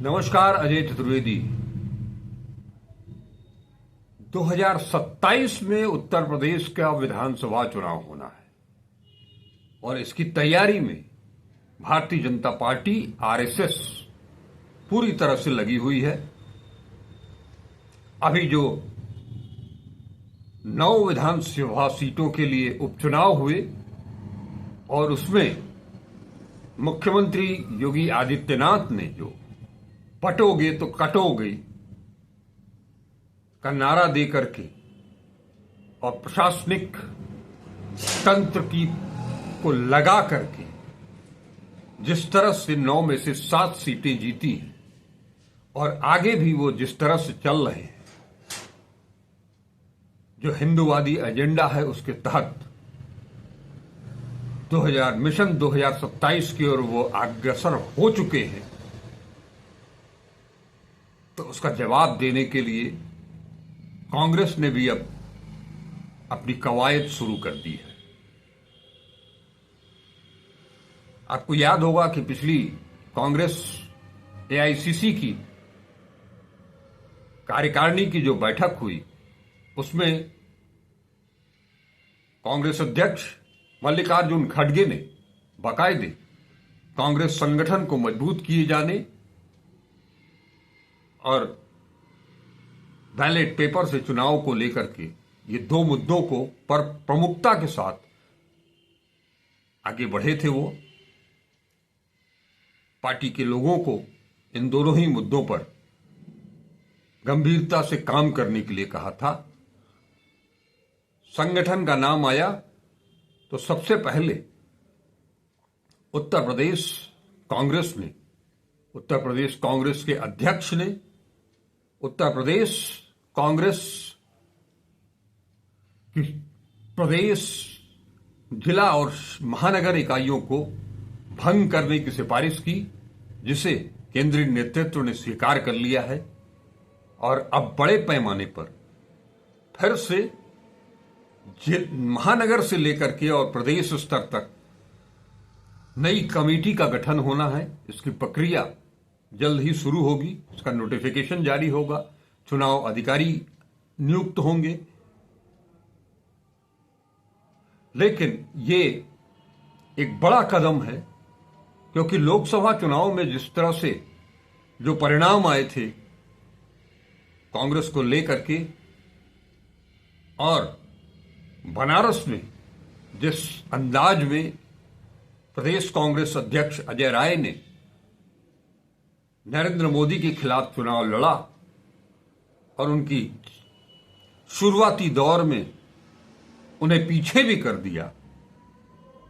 नमस्कार, अजय चतुर्वेदी। 2027 में उत्तर प्रदेश का विधानसभा चुनाव होना है और इसकी तैयारी में भारतीय जनता पार्टी आरएसएस पूरी तरह से लगी हुई है। अभी जो 9 विधानसभा सीटों के लिए उपचुनाव हुए और उसमें मुख्यमंत्री योगी आदित्यनाथ ने जो पटोगे तो कटोगे का नारा दे करके और प्रशासनिक तंत्र की को लगा करके जिस तरह से 9 में से 7 सीटें जीती हैं और आगे भी वो जिस तरह से चल रहे हैं, जो हिंदूवादी एजेंडा है उसके तहत 2027 की ओर वो अग्रसर हो चुके हैं, तो उसका जवाब देने के लिए कांग्रेस ने भी अब अपनी कवायद शुरू कर दी है। आपको याद होगा कि पिछली कांग्रेस एआईसीसी की कार्यकारिणी की जो बैठक हुई उसमें कांग्रेस अध्यक्ष मल्लिकार्जुन खड़गे ने बाकायदे कांग्रेस संगठन को मजबूत किए जाने और बैलेट पेपर से चुनाव को लेकर के ये 2 मुद्दों को पर प्रमुखता के साथ आगे बढ़े थे। वो पार्टी के लोगों को इन दोनों ही मुद्दों पर गंभीरता से काम करने के लिए कहा था। संगठन का नाम आया तो सबसे पहले उत्तर प्रदेश कांग्रेस ने, उत्तर प्रदेश कांग्रेस के अध्यक्ष ने उत्तर प्रदेश कांग्रेस की प्रदेश, जिला और महानगर इकाइयों को भंग करने की सिफारिश की, जिसे केंद्रीय नेतृत्व ने स्वीकार कर लिया है और अब बड़े पैमाने पर फिर से महानगर से लेकर के और प्रदेश स्तर तक नई कमेटी का गठन होना है। इसकी प्रक्रिया जल्द ही शुरू होगी, इसका नोटिफिकेशन जारी होगा, चुनाव अधिकारी नियुक्त होंगे। लेकिन ये एक बड़ा कदम है क्योंकि लोकसभा चुनाव में जिस तरह से जो परिणाम आए थे कांग्रेस को लेकर के और बनारस में जिस अंदाज में प्रदेश कांग्रेस अध्यक्ष अजय राय ने नरेंद्र मोदी के खिलाफ चुनाव लड़ा और उनकी शुरुआती दौर में उन्हें पीछे भी कर दिया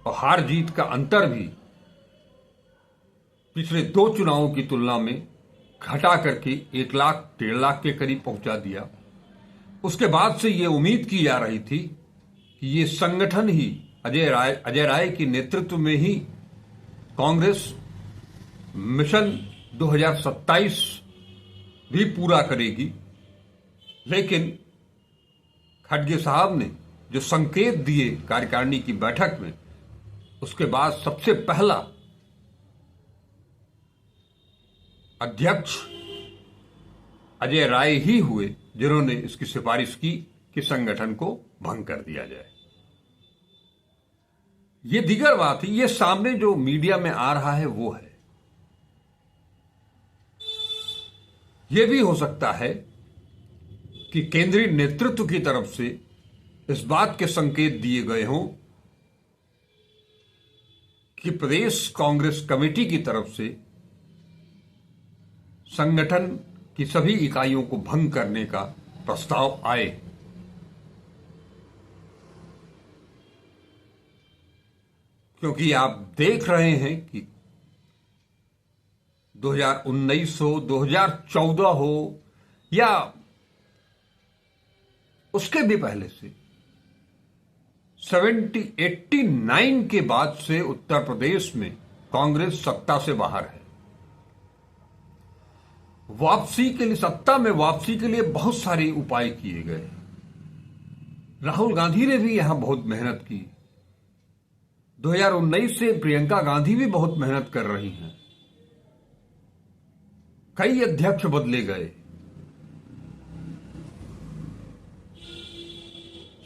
और हार जीत का अंतर भी पिछले 2 चुनावों की तुलना में घटा करके 1 लाख 1.5 लाख के करीब पहुंचा दिया। उसके बाद से ये उम्मीद की जा रही थी कि ये संगठन ही अजय राय के नेतृत्व में ही कांग्रेस मिशन 2027 भी पूरा करेगी। लेकिन खड़गे साहब ने जो संकेत दिए कार्यकारिणी की बैठक में, उसके बाद सबसे पहला अध्यक्ष अजय राय ही हुए जिन्होंने इसकी सिफारिश की कि संगठन को भंग कर दिया जाए। ये दीगर बात है, ये सामने जो मीडिया में आ रहा है वो है। यह भी हो सकता है कि केंद्रीय नेतृत्व की तरफ से इस बात के संकेत दिए गए हों कि प्रदेश कांग्रेस कमेटी की तरफ से संगठन की सभी इकाइयों को भंग करने का प्रस्ताव आए। क्योंकि आप देख रहे हैं कि 2019 हो, 2014 हो या उसके भी पहले से 89 के बाद से उत्तर प्रदेश में कांग्रेस सत्ता से बाहर है। वापसी के लिए, सत्ता में वापसी के लिए बहुत सारे उपाय किए गए। राहुल गांधी ने भी यहां बहुत मेहनत की। 2019 से प्रियंका गांधी भी बहुत मेहनत कर रही हैं। कई अध्यक्ष बदले गए।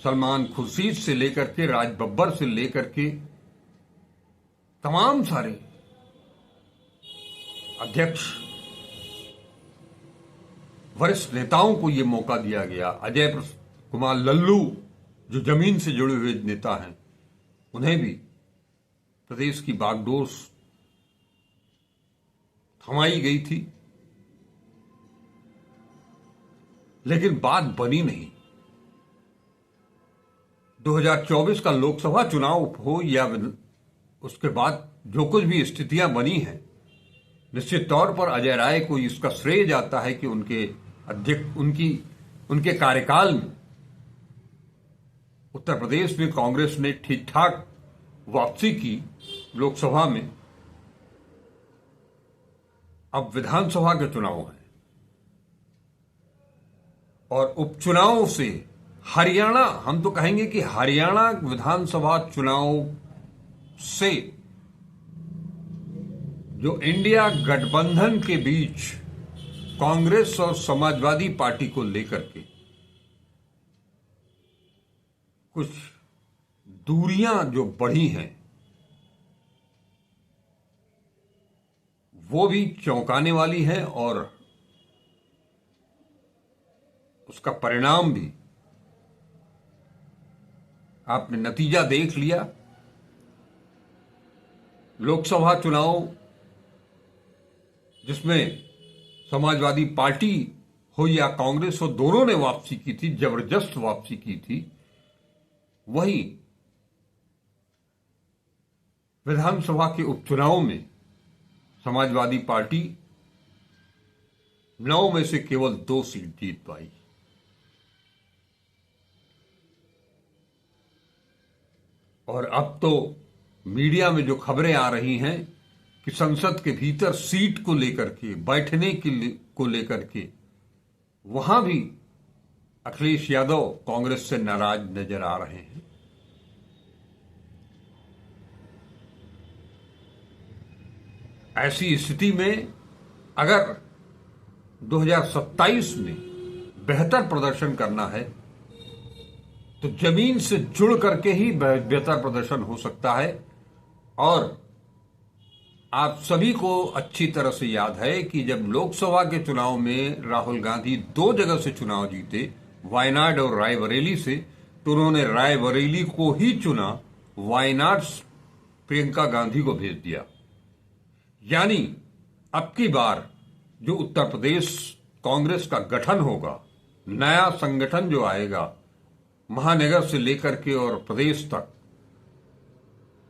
सलमान खुर्शीद से लेकर के, राज बब्बर से लेकर के तमाम सारे अध्यक्ष, वरिष्ठ नेताओं को यह मौका दिया गया। अजय कुमार लल्लू जो जमीन से जुड़े हुए नेता हैं, उन्हें भी प्रदेश की बागडोर थमाई गई थी, लेकिन बात बनी नहीं। 2024 का लोकसभा चुनाव हो या उसके बाद जो कुछ भी स्थितियां बनी हैं, निश्चित तौर पर अजय राय को इसका श्रेय जाता है कि उनके कार्यकाल में उत्तर प्रदेश में कांग्रेस ने ठीक ठाक वापसी की लोकसभा में। अब विधानसभा के चुनाव हैं और उपचुनाव से हरियाणा, हम तो कहेंगे कि हरियाणा विधानसभा चुनाव से जो इंडिया गठबंधन के बीच कांग्रेस और समाजवादी पार्टी को लेकर के कुछ दूरियां जो बढ़ी हैं, वो भी चौंकाने वाली है और उसका परिणाम भी आपने नतीजा देख लिया। लोकसभा चुनाव जिसमें समाजवादी पार्टी हो या कांग्रेस हो, दोनों ने वापसी की थी, जबरदस्त वापसी की थी। वही विधानसभा के उपचुनाव में समाजवादी पार्टी 9 में से केवल 2 सीट जीत पाई। और अब तो मीडिया में जो खबरें आ रही हैं कि संसद के भीतर सीट को लेकर के, बैठने को लेकर के, वहां भी अखिलेश यादव कांग्रेस से नाराज नजर आ रहे हैं। ऐसी स्थिति में अगर 2027 में बेहतर प्रदर्शन करना है तो जमीन से जुड़ करके ही बेहतर प्रदर्शन हो सकता है। और आप सभी को अच्छी तरह से याद है कि जब लोकसभा के चुनाव में राहुल गांधी 2 जगह से चुनाव जीते, वायनाड और रायबरेली से, तो उन्होंने रायबरेली को ही चुना, वायनाड प्रियंका गांधी को भेज दिया। यानी अब की बार जो उत्तर प्रदेश कांग्रेस का गठन होगा, नया संगठन जो आएगा महानगर से लेकर के और प्रदेश तक,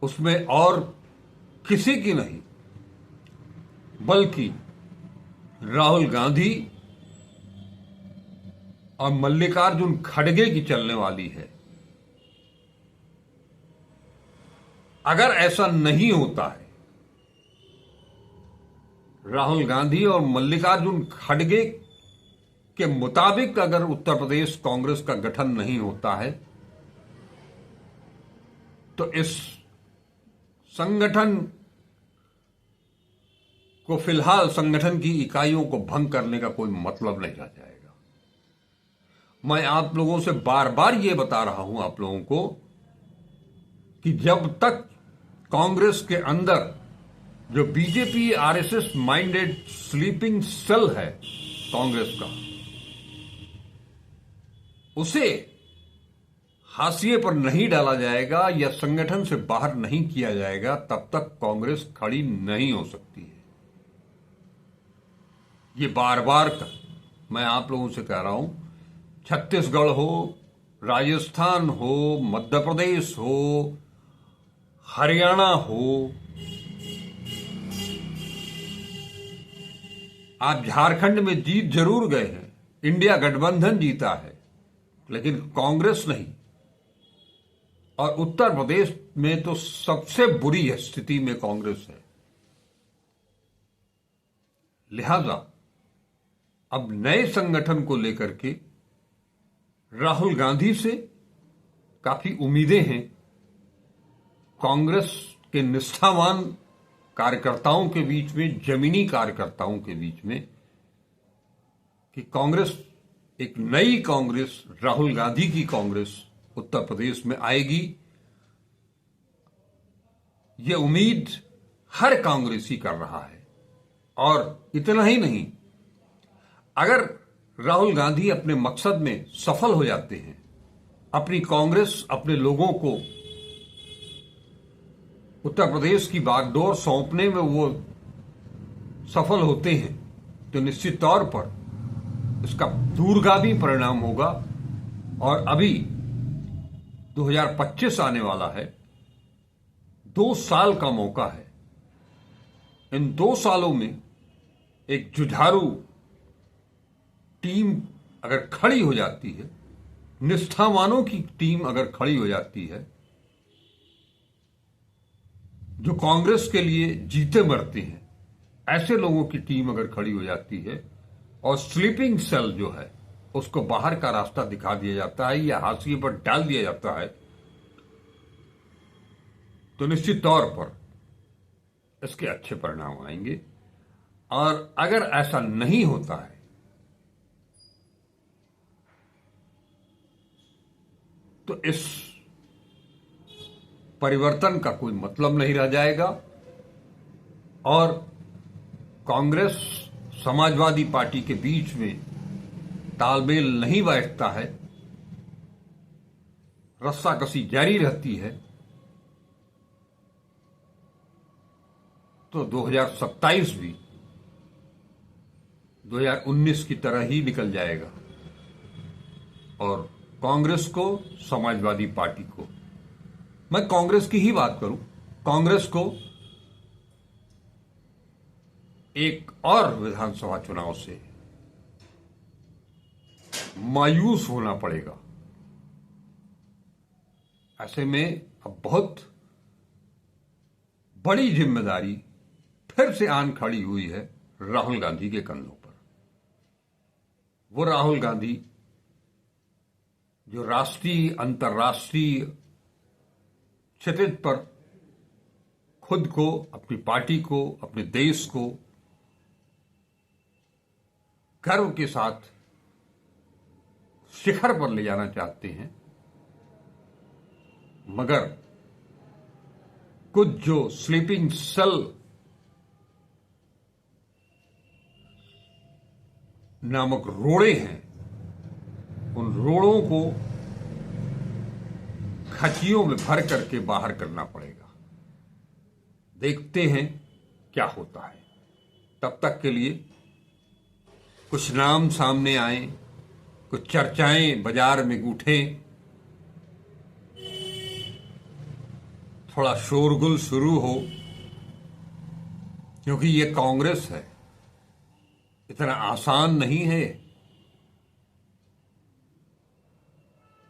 उसमें और किसी की नहीं बल्कि राहुल गांधी और मल्लिकार्जुन खड़गे की चलने वाली है। अगर ऐसा नहीं होता है, राहुल गांधी और मल्लिकार्जुन खड़गे के मुताबिक अगर उत्तर प्रदेश कांग्रेस का गठन नहीं होता है, तो इस संगठन को, फिलहाल संगठन की इकाइयों को भंग करने का कोई मतलब नहीं रह जाएगा। मैं आप लोगों से बार बार यह बता रहा हूं आप लोगों को कि जब तक कांग्रेस के अंदर जो BJP RSS minded sleeping cell है कांग्रेस का, उसे हाशिए पर नहीं डाला जाएगा या संगठन से बाहर नहीं किया जाएगा, तब तक कांग्रेस खड़ी नहीं हो सकती है। ये बार बार मैं आप लोगों से कह रहा हूं, छत्तीसगढ़ हो, राजस्थान हो, मध्य प्रदेश हो, हरियाणा हो, आप झारखंड में जीत जरूर गए हैं, इंडिया गठबंधन जीता है, लेकिन कांग्रेस नहीं। और उत्तर प्रदेश में तो सबसे बुरी स्थिति में कांग्रेस है। लिहाजा अब नए संगठन को लेकर के राहुल गांधी से काफी उम्मीदें हैं। कांग्रेस के निष्ठावान कार्यकर्ताओं के बीच में, जमीनी कार्यकर्ताओं के बीच में कि कांग्रेस, एक नई कांग्रेस, राहुल गांधी की कांग्रेस उत्तर प्रदेश में आएगी, ये उम्मीद हर कांग्रेसी कर रहा है। और इतना ही नहीं, अगर राहुल गांधी अपने मकसद में सफल हो जाते हैं, अपनी कांग्रेस, अपने लोगों को उत्तर प्रदेश की बागडोर सौंपने में वो सफल होते हैं, तो निश्चित तौर पर इसका दूरगामी परिणाम होगा। और अभी 2025 आने वाला है, 2 साल का मौका है। इन 2 सालों में एक जुझारू टीम अगर खड़ी हो जाती है, निष्ठावानों की टीम अगर खड़ी हो जाती है, जो कांग्रेस के लिए जीते मरते हैं, ऐसे लोगों की टीम अगर खड़ी हो जाती है और स्लीपिंग सेल जो है उसको बाहर का रास्ता दिखा दिया जाता है या हाशिए पर डाल दिया जाता है, तो निश्चित तौर पर इसके अच्छे परिणाम आएंगे। और अगर ऐसा नहीं होता है तो इस परिवर्तन का कोई मतलब नहीं रह जाएगा और कांग्रेस समाजवादी पार्टी के बीच में तालमेल नहीं बैठता है, रस्साकसी जारी रहती है, तो 2027 भी 2019 की तरह ही निकल जाएगा। और कांग्रेस को, समाजवादी पार्टी को, मैं कांग्रेस की ही बात करूं, कांग्रेस को एक और विधानसभा चुनाव से मायूस होना पड़ेगा। ऐसे में अब बहुत बड़ी जिम्मेदारी फिर से आन खड़ी हुई है राहुल गांधी के कंधों पर। वो राहुल गांधी जो राष्ट्रीय, अंतर्राष्ट्रीय क्षितिज पर खुद को, अपनी पार्टी को, अपने देश को गर्व के साथ शिखर पर ले जाना चाहते हैं, मगर कुछ जो स्लीपिंग सेल नामक रोड़े हैं, उन रोड़ों को खचियों में भर करके बाहर करना पड़ेगा। देखते हैं क्या होता है। तब तक के लिए कुछ नाम सामने आए, कुछ चर्चाएं बाजार में उठें, थोड़ा शोरगुल शुरू हो, क्योंकि ये कांग्रेस है, इतना आसान नहीं है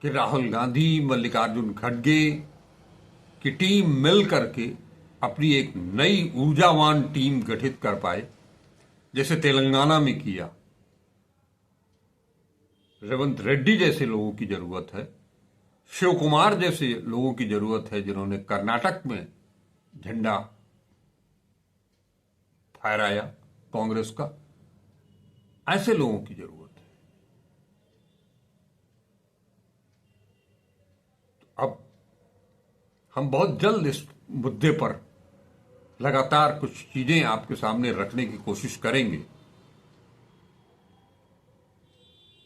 कि राहुल गांधी, मल्लिकार्जुन खड़गे की टीम मिल करके अपनी एक नई ऊर्जावान टीम गठित कर पाए, जैसे तेलंगाना में किया। रेवंत रेड्डी जैसे लोगों की जरूरत है, शिव कुमार जैसे लोगों की जरूरत है, जिन्होंने कर्नाटक में झंडा फहराया कांग्रेस का। ऐसे लोगों की जरूरत है। तो अब हम बहुत जल्द इस मुद्दे पर लगातार कुछ चीजें आपके सामने रखने की कोशिश करेंगे,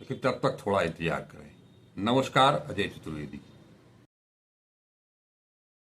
लेकिन तब तक थोड़ा इंतजार करें। नमस्कार, अजय चतुर्वेदी।